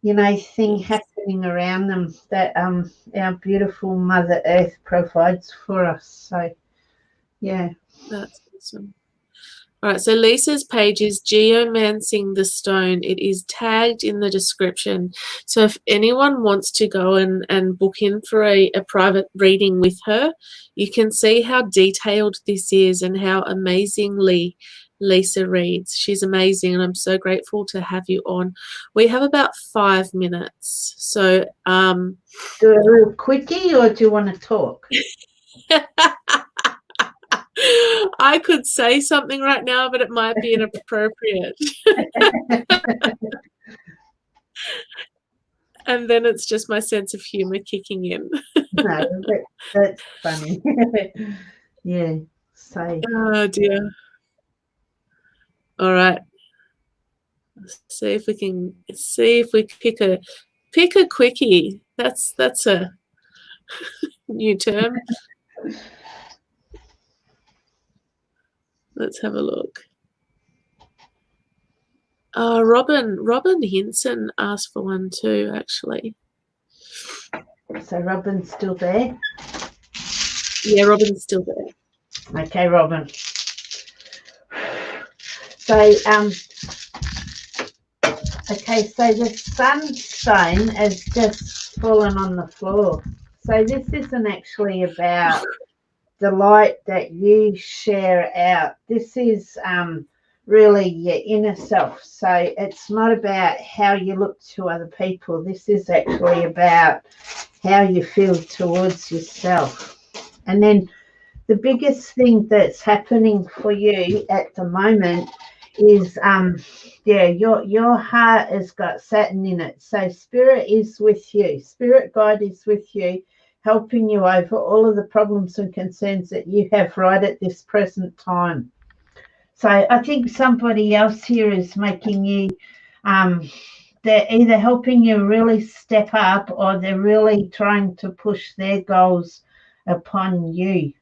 thing happening around them that our beautiful Mother Earth provides for us. So, yeah. That's awesome. All right, so Lisa's page is Geomancing the Stone. It is tagged in the description. So if anyone wants to go and book in for a private reading with her, you can see how detailed this is and how amazingly Lisa reads. She's amazing, and I'm so grateful to have you on. We have about 5 minutes. So do a real quickie, or do you want to talk? I could say something right now, but it might be inappropriate. And then it's just my sense of humor kicking in. No, that's funny. Yeah. So. Oh dear. All right. Let's see if we pick a quickie. That's a new term. Let's have a look. Robin Hinson asked for one too, actually. So Robin's still there? Yeah, Robin's still there. Okay, Robin. So so the sunstone has just fallen on the floor. So this isn't actually about the light that you share out. This is really your inner self. So it's not about how you look to other people. This is actually about how you feel towards yourself. And then the biggest thing that's happening for you at the moment is your heart has got Saturn in it. So spirit is with you. Spirit guide is with you, helping you over all of the problems and concerns that you have right at this present time. So I think somebody else here is making you, they're either helping you really step up, or they're really trying to push their goals upon you.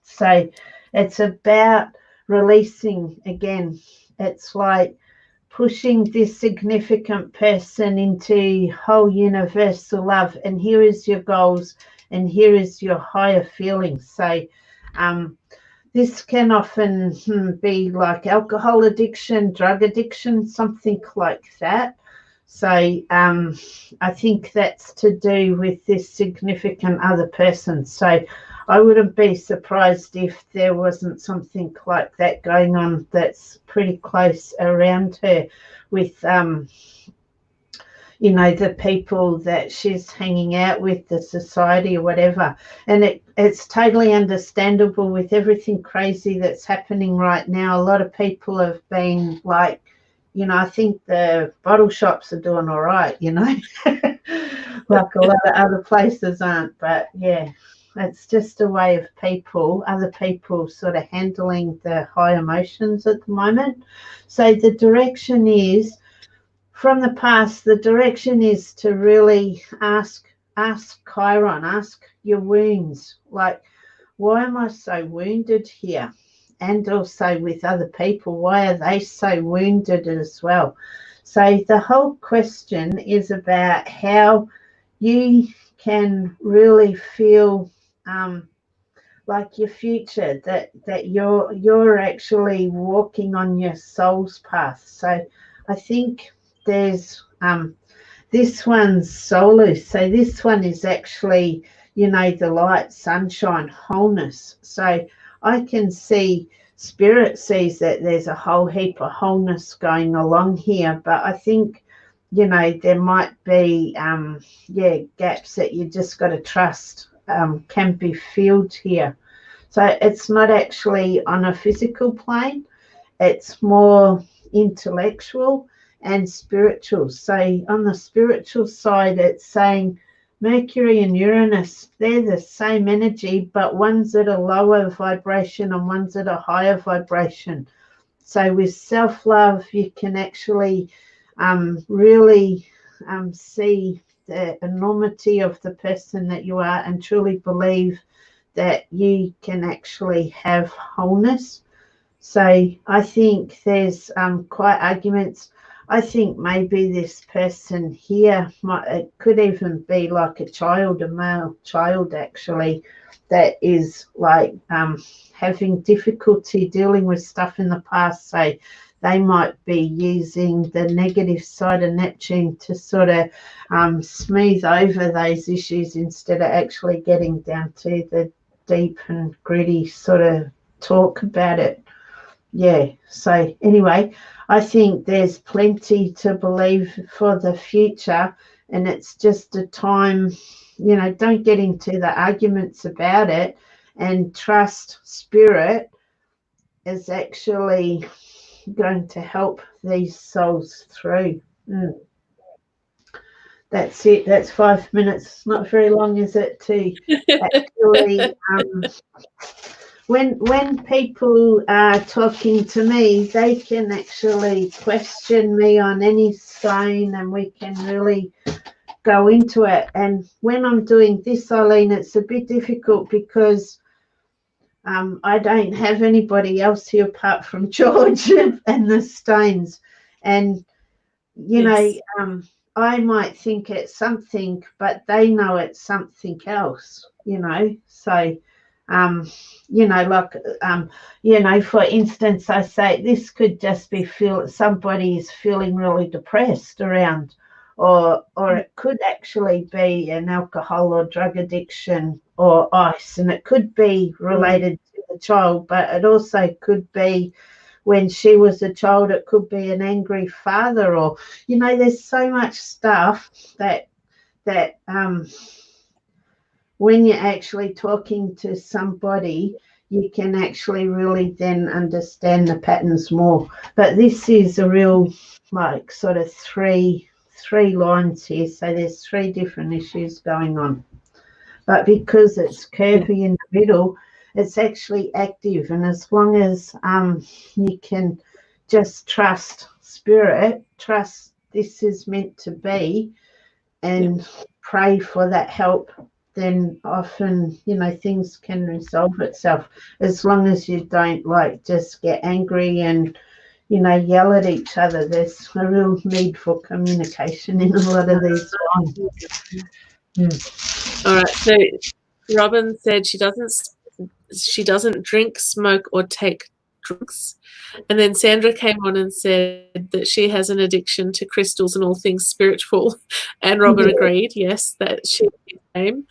So it's about releasing again. It's like pushing this significant person into whole universal love. And here is your goals, and here is your higher feelings. So this can often be like alcohol addiction, drug addiction, something like that. So I think that's to do with this significant other person. So I wouldn't be surprised if there wasn't something like that going on that's pretty close around her with, the people that she's hanging out with, the society or whatever. And it's totally understandable with everything crazy that's happening right now. A lot of people have been like, I think the bottle shops are doing all right, like a lot of other places aren't. But yeah, it's just a way of other people sort of handling the high emotions at the moment. So the direction is, from the past, the direction is to really ask Chiron, ask your wounds, like, why am I so wounded here? And also with other people, why are they so wounded as well? So the whole question is about how you can really feel like your future, that you're actually walking on your soul's path. So I think there's this one's Solus. So this one is actually, the light, sunshine, wholeness. So I can see, spirit sees that there's a whole heap of wholeness going along here, but I think, there might be, gaps that you just got to trust can be filled here. So it's not actually on a physical plane, it's more intellectual and spiritual. So on the spiritual side, it's saying Mercury and Uranus, they're the same energy, but one's at a lower vibration and one's at a higher vibration. So with self-love, you can actually really see the enormity of the person that you are, and truly believe that you can actually have wholeness. So I think there's quite arguments. I think maybe this person here, it could even be like a child, a male child actually, that is like having difficulty dealing with stuff in the past. So they might be using the negative side of Neptune to sort of smooth over those issues instead of actually getting down to the deep and gritty sort of talk about it. Yeah, so anyway, I think there's plenty to believe for the future, and it's just a time, don't get into the arguments about it, and trust spirit is actually going to help these souls through. That's it. That's 5 minutes. It's not very long, is it, to actually when people are talking to me, they can actually question me on any stone, and we can really go into it. And when I'm doing this, Eileen, it's a bit difficult because I don't have anybody else here apart from George and the stones. And, I might think it's something, but they know it's something else, So, for instance, I say this could just be somebody is feeling really depressed around, or it could actually be an alcohol or drug addiction or ice, and it could be related to the child, but it also could be when she was a child, it could be an angry father, or, there's so much stuff that when you're actually talking to somebody, you can actually really then understand the patterns more. But this is a real, like, sort of three lines here. So there's 3 different issues going on. But because it's curvy in the middle, it's actually active. And as long as you can just trust spirit, trust this is meant to be, and pray for that help, then often, things can resolve itself, as long as you don't just get angry and, yell at each other. There's a real need for communication in a lot of these ones. All right. So Robin said she doesn't drink, smoke, or take drugs. And then Sandra came on and said that she has an addiction to crystals and all things spiritual. And Robin agreed, yes, that she came.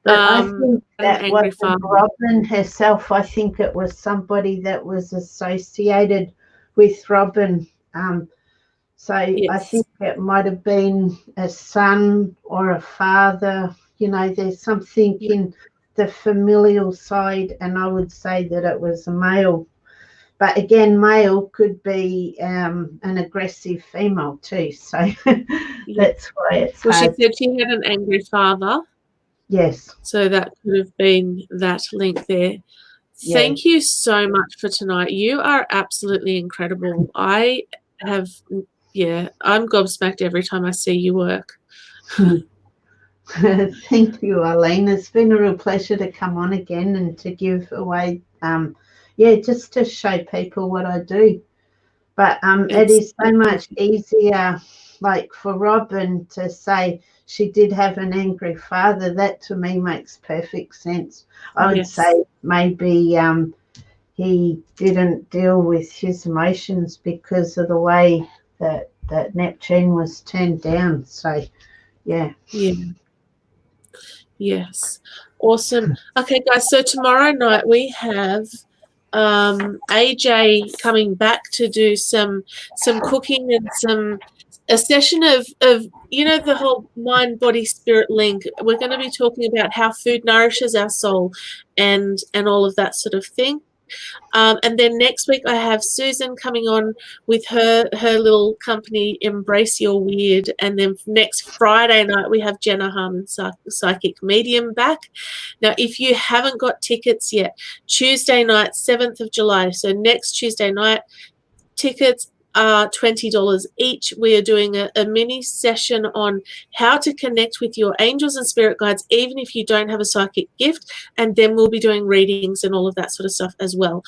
But I think that wasn't Robin herself. I think it was somebody that was associated with Robin. Yes. I think it might have been a son or a father. There's something in the familial side, and I would say that it was a male. But again, male could be an aggressive female too. So that's why it's hard. She said she had an angry father. Yes. So that could have been that link there. Yeah. Thank you so much for tonight. You are absolutely incredible. I'm gobsmacked every time I see you work. Thank you, Eileen. It's been a real pleasure to come on again and to give away, just to show people what I do. But it is so much easier, like for Robin to say she did have an angry father. That to me makes perfect sense. I would say maybe he didn't deal with his emotions because of the way that Neptune was turned down. So, yeah. Yes. Awesome. Okay, guys, so tomorrow night we have AJ coming back to do some cooking and a session of the whole mind, body, spirit link. We're going to be talking about how food nourishes our soul and all of that sort of thing. And then next week I have Susan coming on with her little company, Embrace Your Weird. And then next Friday night we have Jenna Harmon, Psychic Medium, back. Now, if you haven't got tickets yet, Tuesday night, 7th of July, so next Tuesday night, tickets are $20 each. We are doing a mini session on how to connect with your angels and spirit guides, even if you don't have a psychic gift. And then we'll be doing readings and all of that sort of stuff as well.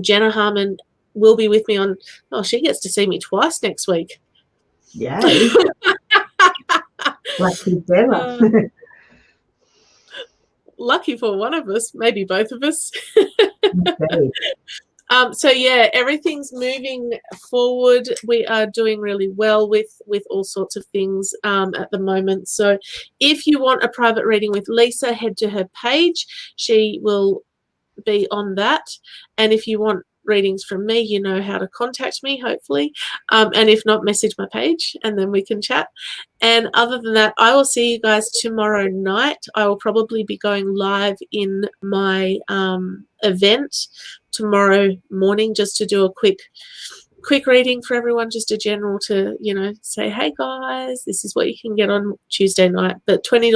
Jenna Harmon will be with me on, she gets to see me twice next week. Yay. Lucky Gemma. Lucky for one of us, maybe both of us. Okay. So yeah, everything's moving forward. We are doing really well with all sorts of things at the moment. So if you want a private reading with Lisa, head to her page. She will be on that. And if you want readings from me, you know how to contact me, hopefully. And if not, message my page and then we can chat. And other than that, I will see you guys tomorrow night. I will probably be going live in my event tomorrow morning just to do a quick reading for everyone, just a general to, say, hey guys, this is what you can get on Tuesday night. But $20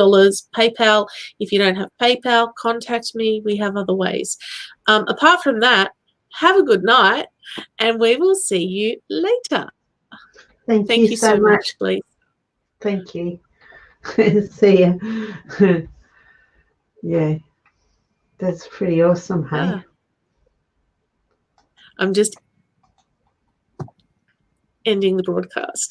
PayPal. If you don't have PayPal, contact me. We have other ways. Apart from that, have a good night and we will see you later. Thank you so much, Lee. Thank you. See ya. Yeah, that's pretty awesome, hey? Yeah. I'm just ending the broadcast.